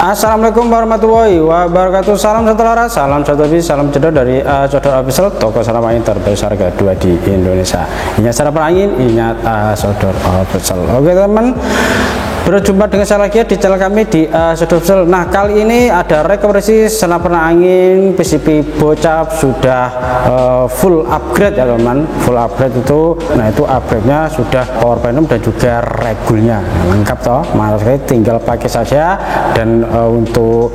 Assalamualaikum warahmatullahi wabarakatuh. Salam satu laras, salam satu bis, salam cedok dari Sodor Official, toko sarapan angin terbesar kedua di Indonesia. Ingat sarapan angin, ingat Sodor Official. Oke teman, berjumpa dengan saya lagi di channel kami di Sodor Official. Nah, kali ini ada rekomendasi senapan angin PCP Bocap sudah full upgrade ya teman. Full upgrade itu, nah itu upgrade-nya sudah power plenum dan juga regulnya. Nah, lengkap toh, mantap sekali, tinggal pakai saja. Dan untuk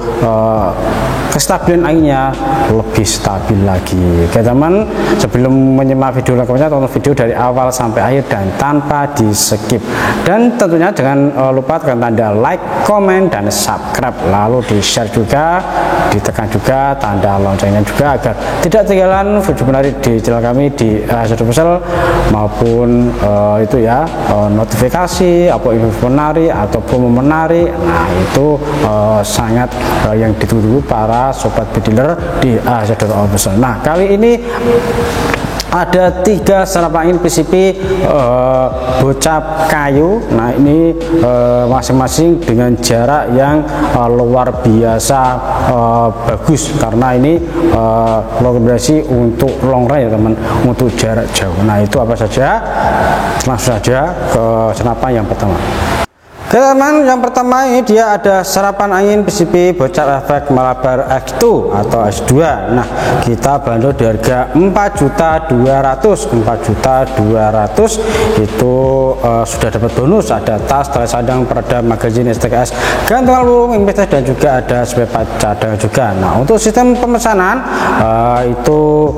kestabilan anginnya lebih stabil lagi. Oke teman, sebelum menyimak video lengkapnya, tonton video dari awal sampai akhir dan tanpa di skip. Dan tentunya jangan lupa tekan tanda like, komen, dan subscribe, lalu di share juga, ditekan juga tanda loncengnya juga agar tidak ketinggalan video menarik di channel kami di Sodor Official, maupun itu ya notifikasi apa info menarik atau promo menarik. Nah itu sangat yang ditunggu para sobat bediler di Sodor Official. Nah kali ini ada 3 senapan angin PCP Bocap kayu. Nah ini masing-masing dengan jarak yang luar biasa bagus, karena ini rekomendasi untuk long range ya teman, untuk jarak jauh. Nah itu apa saja, langsung saja ke senapan yang pertama. Oke teman, yang pertama ini dia ada serapan angin PCP Bocap efek Malabar X2 atau S2. Nah kita bandol di harga 4.200.000. 4.200.000 itu sudah dapat bonus, ada tas, tali sandang, peredam, magazin, STKS, gantungan peluru, impedes, dan juga ada spare part cadangan juga. Nah untuk sistem pemesanan itu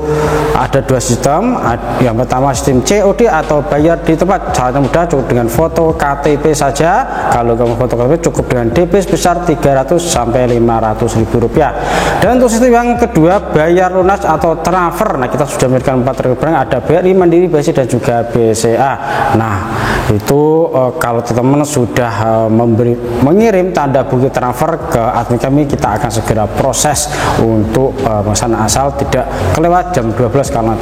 ada 2 sistem. Yang pertama sistem COD atau bayar di tempat. Caranya mudah, cukup dengan foto KTP saja. Kalau kamu foto KTP cukup dengan DP sebesar 300 sampai 500.000 rupiah. Dan untuk sistem yang kedua bayar lunas atau transfer. Nah kita sudah memberikan 4 rekening, ada BRI, Mandiri, BCA, dan juga BCA. Nah itu kalau teman-teman sudah mengirim tanda bukti transfer ke admin kami, kita akan segera proses untuk pemesanan, asal tidak kelewat jam 12. Karena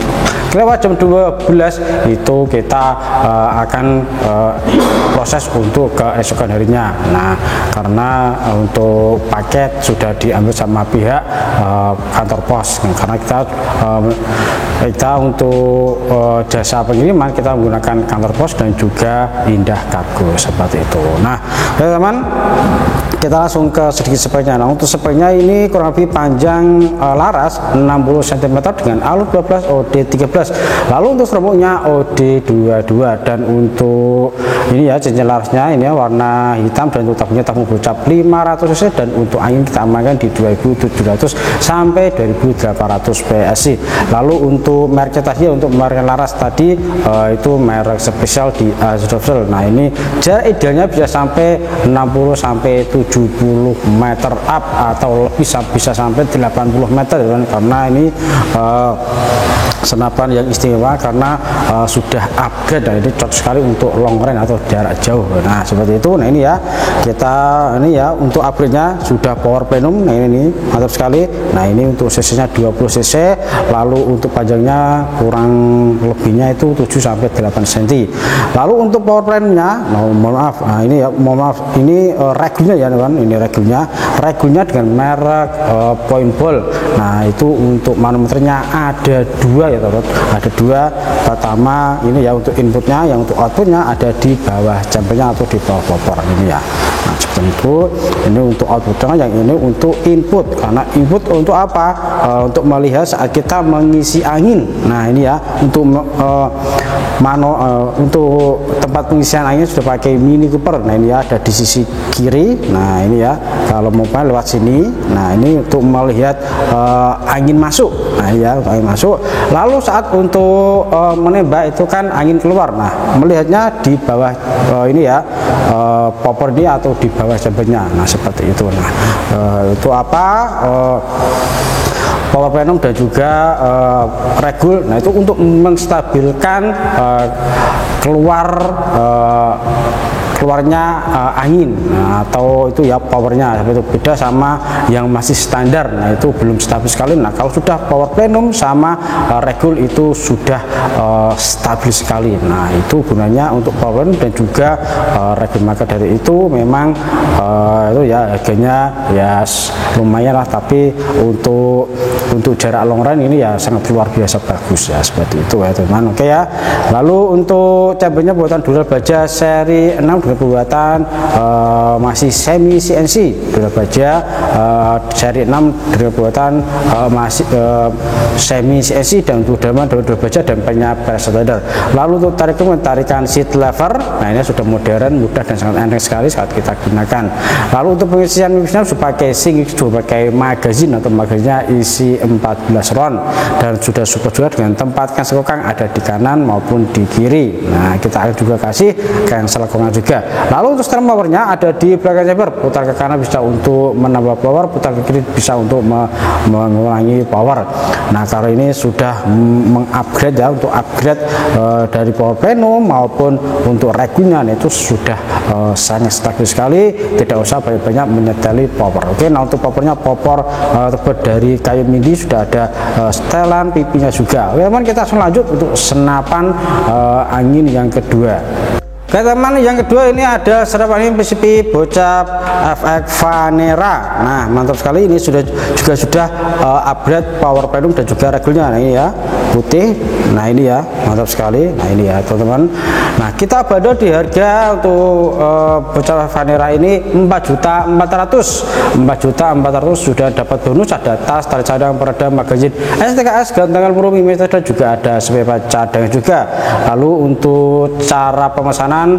kelewat jam 12 itu kita akan proses untuk keesokan harinya. Nah karena untuk paket sudah diambil sama pihak kantor pos, karena kita untuk jasa pengiriman kita menggunakan kantor pos dan juga Indah Kargo seperti itu. Nah teman-teman, kita langsung ke sedikit speknya. Nah untuk speknya ini kurang lebih panjang laras 60 cm dengan alur 12 OD 13. Lalu untuk serabuknya OD 22, dan untuk ini ya cincin larasnya ini ya warna hitam, dan untuk tabungnya tabung Bocap 500 cc, dan untuk angin kita amankan di 2700 sampai 2800 PSI. Lalu untuk merek tadi, untuk merek laras tadi itu merek spesial di Sodor Official. Nah ini jarak idealnya bisa sampai 60 sampai 70 meter up, atau bisa sampai 80 meter karena ini senapan yang istimewa karena sudah upgrade. Dan ini cocok sekali untuk long range atau jarak jauh. Nah seperti itu. Nah ini ya, kita ini ya untuk upgrade-nya sudah power plenum. Nah ini mantap sekali. Nah ini untuk cc-nya 20 cc, lalu untuk panjangnya kurang lebihnya itu 7 sampai 8 cm. Lalu untuk power plenumnya, mohon maaf, nah ini ya, mohon maaf, ini regulnya ya teman, ini regulnya dengan merek point ball. Nah itu untuk manometernya ada 2 ya teman, ada 2. Pertama ini ya untuk inputnya, yang untuk outputnya ada di bawah jumpernya atau di bawah popor ini ya. Nah seperti itu. Ini untuk outputnya, yang ini untuk input. Karena input untuk apa? Untuk melihat saat kita mengisi angin. Nah ini ya untuk untuk tempat pengisian angin sudah pakai Mini Cooper. Nah ini ya ada di sisi kiri. Nah ini ya, kalau mau lewat sini. Nah ini untuk melihat angin masuk. Nah ya, untuk angin masuk. Lalu saat untuk menembak itu kan angin keluar. Nah melihatnya di bawah ini ya, popor ini atau di bawah jumpernya. Nah seperti itu. Nah itu apa? Power plenum dan juga regul. Nah itu untuk menstabilkan keluar keluarnya angin, atau itu ya powernya itu beda sama yang masih standar. Nah itu belum stabil sekali. Nah kalau sudah power plenum sama regul itu sudah stabil sekali. Nah itu gunanya untuk power plenum dan juga regul. Maka dari itu memang itu ya harganya ya lumayan lah, tapi untuk jarak long run ini ya sangat luar biasa bagus ya, seperti itu ya teman. Oke ya. Lalu untuk chambernya buatan dural baja seri 6 dengan buatan masih semi CNC, dural baja seri 6 dengan buatan masih semi CNC, dan untuk dalaman dural baja dan penyapa standar. Lalu untuk tarikan seat lever, nah ini sudah modern, mudah dan sangat enteng sekali saat kita gunakan. Lalu untuk pengisian sudah pakai casing, sudah pakai magazine atau magazinnya isi 14 round, dan sudah support juga dengan tempat cancel kokang ada di kanan maupun di kiri. Nah kita akan juga kasih cancel kokang juga. Lalu untuk setelan powernya ada di belakang chamber, putar ke kanan bisa untuk menambah power, putar ke kiri bisa untuk mengurangi power. Nah kalau ini sudah mengupgrade ya, untuk upgrade dari power plenum maupun untuk regulnya, itu sudah sangat stabil sekali, tidak usah banyak-banyak menyeteli power. Oke, nah untuk powernya popor terbuat dari kayu midi, sudah ada setelan pipinya juga. Oke teman, kita langsung lanjut untuk senapan angin yang kedua. Oke teman, yang kedua ini ada senapan angin PCP Bocap FX Vanera. Nah mantap sekali, ini sudah upgrade power plenum dan juga regulnya. Nah ini ya putih, nah ini ya mantap sekali. Nah ini ya teman-teman. Nah kita bandol di harga untuk Bocap Vanera ini 4.400.000 sudah dapat bonus, ada tas, tali cadang, peredam, magazin STKS, gantangan peluru milimeter, dan juga ada spare cadangan juga. Lalu untuk cara pemesanan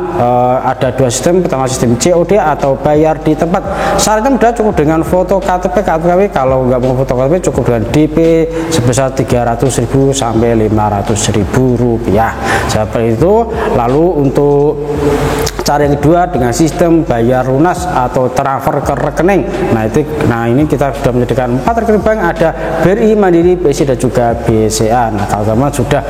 ada dua sistem. Pertama sistem COD atau bayar di tempat. Syaratnya mudah, cukup dengan foto KTP. Kalau nggak mau foto KTP cukup dengan DP sebesar 300.000 sampai 500.000 rupiah seperti itu. Lalu untuk cara yang kedua dengan sistem bayar lunas atau transfer ke rekening. Nah ini kita sudah menyediakan 4 rekening bank, ada BRI, Mandiri, BC, dan juga BCA. Nah kalau teman sudah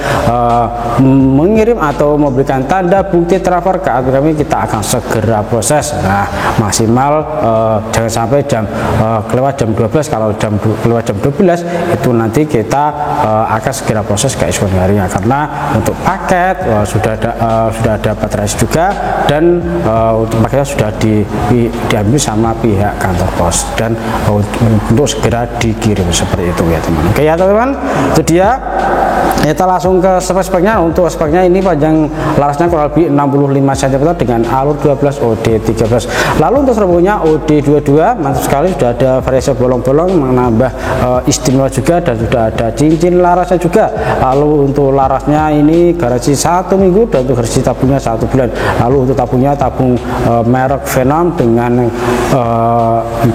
mengirim atau memberikan tanda bukti transfer ke akun kami, kita akan segera proses. Nah maksimal jangan sampai kelewat jam 12. Kalau kelewat jam 12 itu nanti kita akan segera proses keesokan harinya, karena untuk paket sudah ada baterai juga, dan untuk paketnya sudah diambil sama pihak kantor pos, dan untuk segera dikirim seperti itu ya teman. Oke ya teman, itu dia. Kita langsung ke spek-speknya. Untuk speknya ini panjang larasnya kurang lebih 65 cm dengan alur 12 OD13. Lalu untuk serbunya OD22, mantap sekali, sudah ada variasi bolong-bolong menambah istimewa juga, dan sudah ada cincin larasnya juga. Lalu untuk larasnya ini garansi 1 minggu, dan untuk garansi tabungnya 1 bulan. Lalu untuk tabungnya tabung merek Venom dengan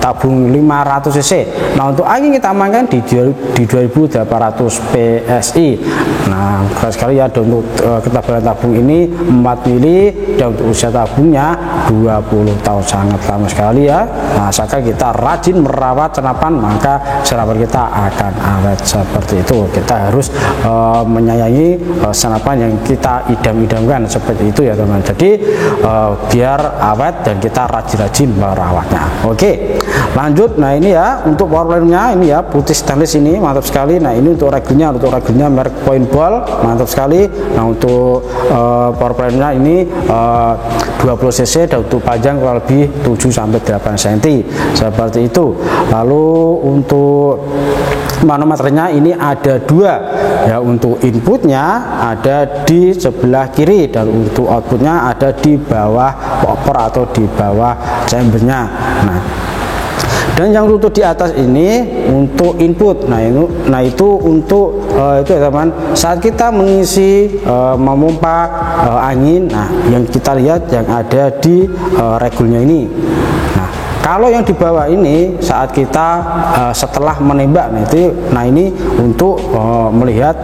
tabung 500 cc. Nah untuk angin kita amankan di 2800 PSI. Nah sekali ya, untuk ketebalan tabung ini 4 mili, dan untuk usia tabungnya 20 tahun, sangat lama sekali ya. Nah asalkan kita rajin merawat senapan, maka senapan kita akan awet seperti itu. Kita harus menyayangi senapan yang kita idam-idamkan seperti itu ya teman. Jadi biar awet dan kita rajin-rajin merawatnya. Oke lanjut. Nah ini ya untuk power plenumnya, ini ya putih stainless, ini mantap sekali. Nah ini untuk regulnya merek Point Ball, mantap sekali. Nah untuk power plenumnya ini 20 cc, dan untuk panjang kurang lebih 7-8 cm seperti itu. Lalu untuk manometernya ini ada 2 ya, untuk inputnya ada di sebelah kiri, dan untuk outputnya ada di bawah popor atau di bawah chambernya. Nah dan yang untuk di atas ini untuk input. Nah itu untuk itu ya teman, saat kita mengisi memompa angin, nah yang kita lihat yang ada di regulnya ini. Kalau yang di bawah ini saat kita setelah menembak, nah ini untuk melihat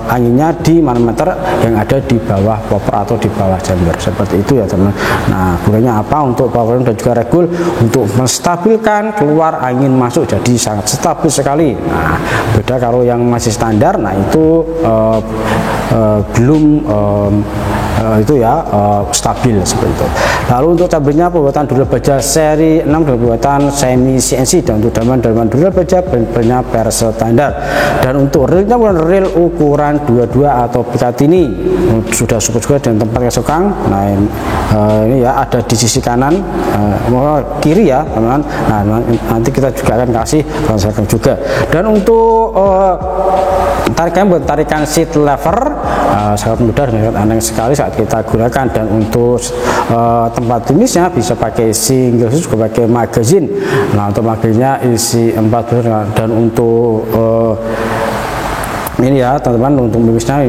anginnya di manometer yang ada di bawah popper atau di bawah chamber seperti itu ya teman. Nah gunanya apa? Untuk power dan juga regul untuk menstabilkan keluar angin masuk, jadi sangat stabil sekali. Nah beda kalau yang masih standar, nah itu belum itu ya stabil seperti itu. Lalu untuk cabenya pembuatan dural baja seri 6 dengan pembuatan semi CNC, dan untuk dalaman dural baja benernya per standar. Dan untuk reelnya reel ukuran 22 atau Picatinny, sudah support juga dengan tempat kesokan. Nah ini ya ada di sisi kanan kiri ya teman-teman. Nah nanti kita juga akan kasih konsekan juga. Dan untuk tarikan seat lever sangat mudah dan aneh sekali saat kita gunakan. Dan untuk tempat tumisnya bisa pakai single, juga pakai magazine. Nah untuk magazinnya isi 4 dan untuk ini ya teman-teman, untuk mimisnya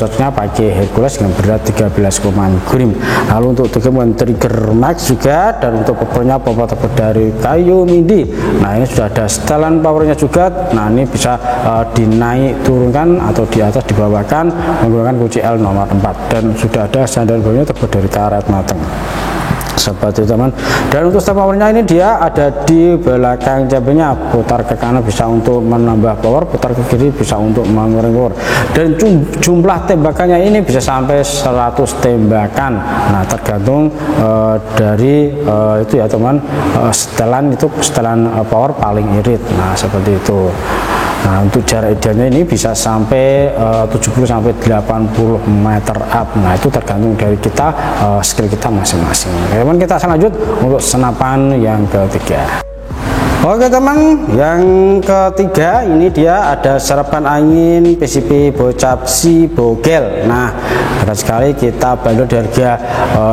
cocoknya pakai Hercules dengan berat 13,5 gram. Lalu untuk trigger max juga, dan untuk powernya power dari kayu midi. Nah ini sudah ada setelan powernya juga. Nah ini bisa dinaik turunkan atau di atas dibawahkan menggunakan kunci L nomor 4, dan sudah ada sandal bawahnya terbuat dari karet matang seperti itu teman. Dan untuk step powernya ini dia ada di belakang cabenya, putar ke kanan bisa untuk menambah power, putar ke kiri bisa untuk mengurangi power. Dan jumlah tembakannya ini bisa sampai 100 tembakan. Nah tergantung dari itu ya teman, setelan power paling irit. Nah seperti itu. Nah untuk jarak idealnya ini bisa sampai 70 sampai 80 meter up. Nah itu tergantung dari kita, skill kita masing-masing. Teman, kita lanjut untuk senapan yang ketiga. Oke teman, yang ketiga ini dia ada serapan angin PCP Bocap si Bogel. Nah berat sekali, kita bandol di harga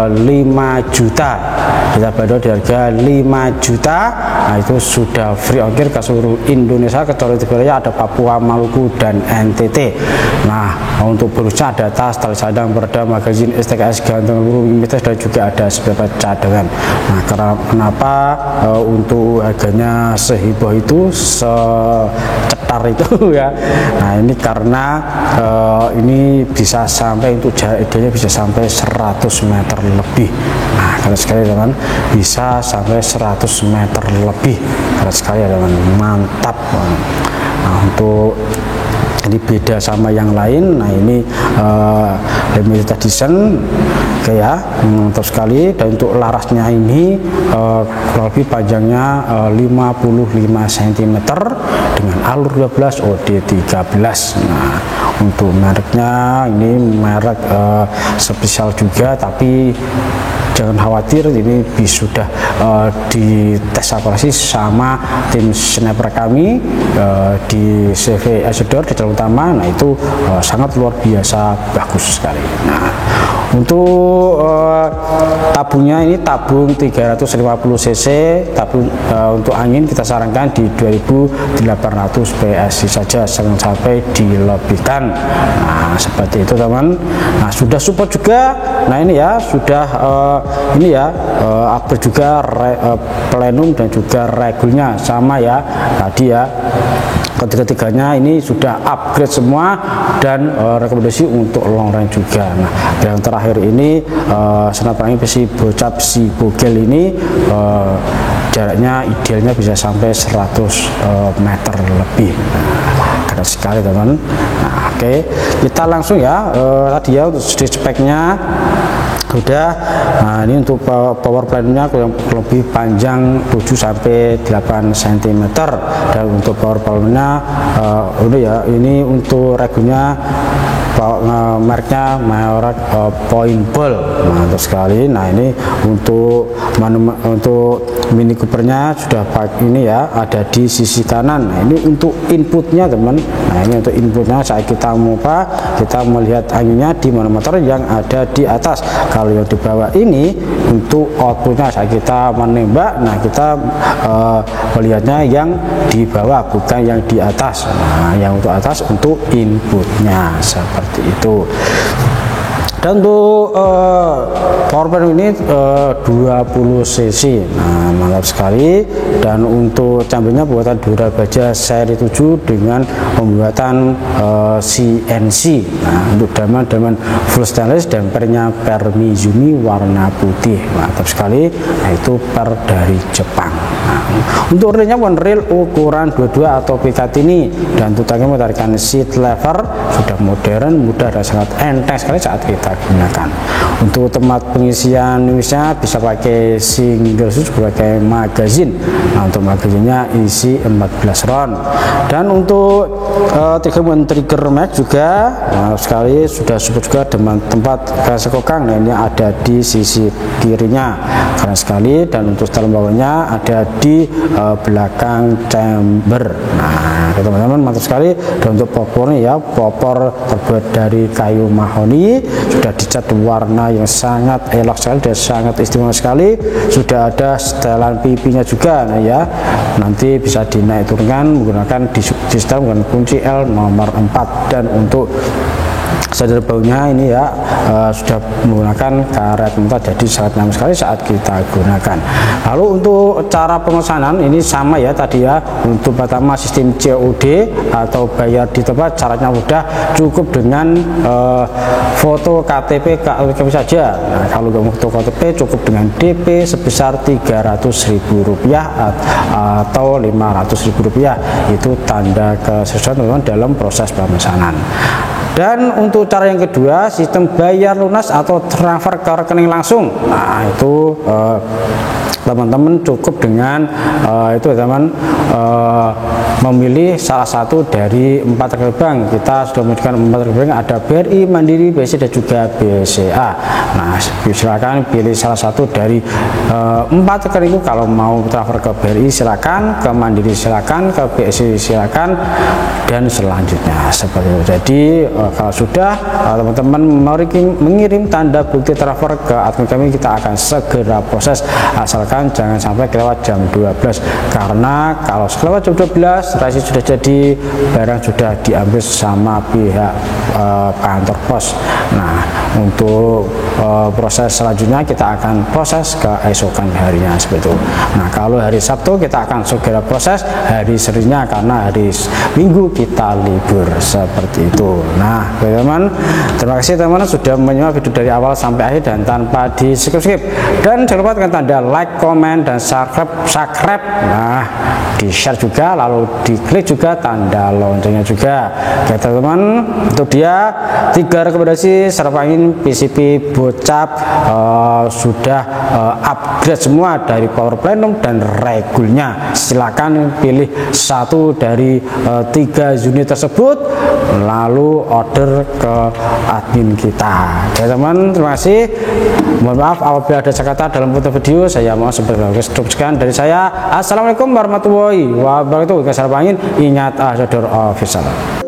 5 juta. Kita bandol di harga 5 juta. Nah itu sudah free ongkir ke seluruh Indonesia, kecuali Tiga ada Papua, Maluku, dan NTT. Nah untuk bonusnya ada tas, tali sandang, peredam, magazin, STKS, gantung peluru, imitas, dan juga ada beberapa cadangan. Nah kenapa untuk harganya seheboh itu, secetar itu ya. Nah ini karena ini bisa sampai, untuk jarak idealnya bisa sampai 100 meter lebih. Nah keren sekali teman, bisa sampai 100 meter lebih, keren sekali ya teman, mantap. Nah untuk ini beda sama yang lain. Nah ini limited edition, oke ya, mantap sekali. Dan untuk larasnya ini kurang lebih panjangnya 55 cm dengan alur 12 OD 13. Nah untuk mereknya ini merek spesial juga, tapi jangan khawatir, ini sudah dites operasi sama tim sniper kami di CV Isidore di jalan utama. Nah itu sangat luar biasa bagus sekali. Nah untuk tabungnya ini tabung 350 cc, tabung untuk angin kita sarankan di 2800 PSI saja, jangan sampai dilebihkan. Nah seperti itu teman. Nah sudah support juga. Nah ini ya sudah ini ya upgrade juga plenum dan juga regulnya sama ya tadi ya. Ketiga-tiganya ini sudah upgrade semua, dan rekomendasi untuk long range juga. Nah yang terakhir ini senapan angin PCP Bocap si Bogel ini jaraknya idealnya bisa sampai 100 meter lebih. Keren sekali teman. Nah oke, kita langsung ya tadi ya untuk speknya udah. Nah ini untuk power plane-nya yang lebih panjang 7 sampai 8 cm, dan untuk power plane-nya udah ya, ini untuk regulnya mereknya merek Point Ball, mantap sekali. Nah ini untuk Mini Coopernya sudah ini ya, ada di sisi kanan. Nah ini untuk inputnya teman. Nah ini untuk inputnya, saat kita mau kita melihat anginnya di manometer yang ada di atas. Kalau yang di bawah ini untuk outputnya saat kita menembak. Nah kita melihatnya yang di bawah, bukan yang di atas. Nah yang untuk atas untuk inputnya seperti itu. Dan untuk power plane ini 20 cc. Nah mantap sekali. Dan untuk cambenya buatan dural baja seri 7 dengan pembuatan CNC. Nah untuk dalaman full stainless, dan pernya per Mizumi warna putih, mantap sekali. Nah itu per dari Jepang. Nah Untuk reelnya pun reel ukuran 22 atau Picatinny, dan untuk tangki mentarikan seat lever sudah modern, mudah dan sangat enteng sekali saat kita gunakan. Untuk tempat pengisian nuisnya bisa pakai single switch, pakai magazine. Nah, untuk magazinnya isi 14 round. Dan untuk trigger mag juga sekali sudah support juga dengan tempat sekokang. Nah, ini ada di sisi kirinya keren sekali, dan untuk setelan bawahnya ada di belakang chamber. Nah, teman-teman, mantap sekali. Dan untuk popornya ya, popor terbuat dari kayu mahoni, sudah dicat warna yang sangat elok sekali dan sangat istimewa sekali. Sudah ada setelan pipinya juga. Nah ya, nanti bisa dinaik turunkan menggunakan di setel menggunakan kunci L nomor 4. Dan untuk sadar baunya ini ya sudah menggunakan karet mentah, jadi sangat nyaman sekali saat kita gunakan. Lalu untuk cara pemesanan ini sama ya tadi ya. Untuk pertama sistem COD atau bayar di tempat, caranya mudah, cukup dengan foto KTP saja. Nah, kalau nggak mau foto KTP cukup dengan DP sebesar Rp300.000 atau Rp500.000, itu tanda kesuksesan teman-teman dalam proses pemesanan. Dan untuk cara yang kedua, sistem bayar lunas atau transfer ke rekening langsung. Nah, itu teman-teman cukup dengan memilih salah satu dari 4 rekening bank. Kita sudah menunjukkan 4 rekening bank, ada BRI, Mandiri, BCA dan juga BCA. Nah, silakan pilih salah satu dari 4 rekening itu. Kalau mau transfer ke BRI silakan, ke Mandiri silakan, ke BCA silakan, dan selanjutnya seperti itu. Jadi kalau sudah teman-teman mengirim tanda bukti transfer ke admin kami, kita akan segera proses, asalkan jangan sampai kelewat jam 12, karena kalau kelewat jam 12 transaksi sudah jadi, barang sudah diambil sama pihak kantor pos. Nah, untuk proses selanjutnya kita akan proses keesokan harinya seperti itu. Nah, kalau hari Sabtu kita akan segera proses hari Seninnya, karena hari Minggu kita libur seperti itu. Nah, teman-teman, terima kasih teman-teman sudah menyimak video dari awal sampai akhir dan tanpa di skip. Dan jangan lupa tekan tanda like, komen, dan subscribe. Nah, di share juga, lalu diklik juga tanda loncengnya juga. Oke teman-teman, untuk dia 3 rekomendasi serapangin PCP Bocap sudah upgrade semua dari power plenum dan regulnya. Silakan pilih satu dari 3 unit tersebut, lalu order ke admin kita. Oke teman, terima kasih. Mohon maaf apabila ada kata dalam foto video, saya mau sekian dari saya. Assalamualaikum warahmatullahi wabarakatuh. Kesalahan Ingat Azador Official.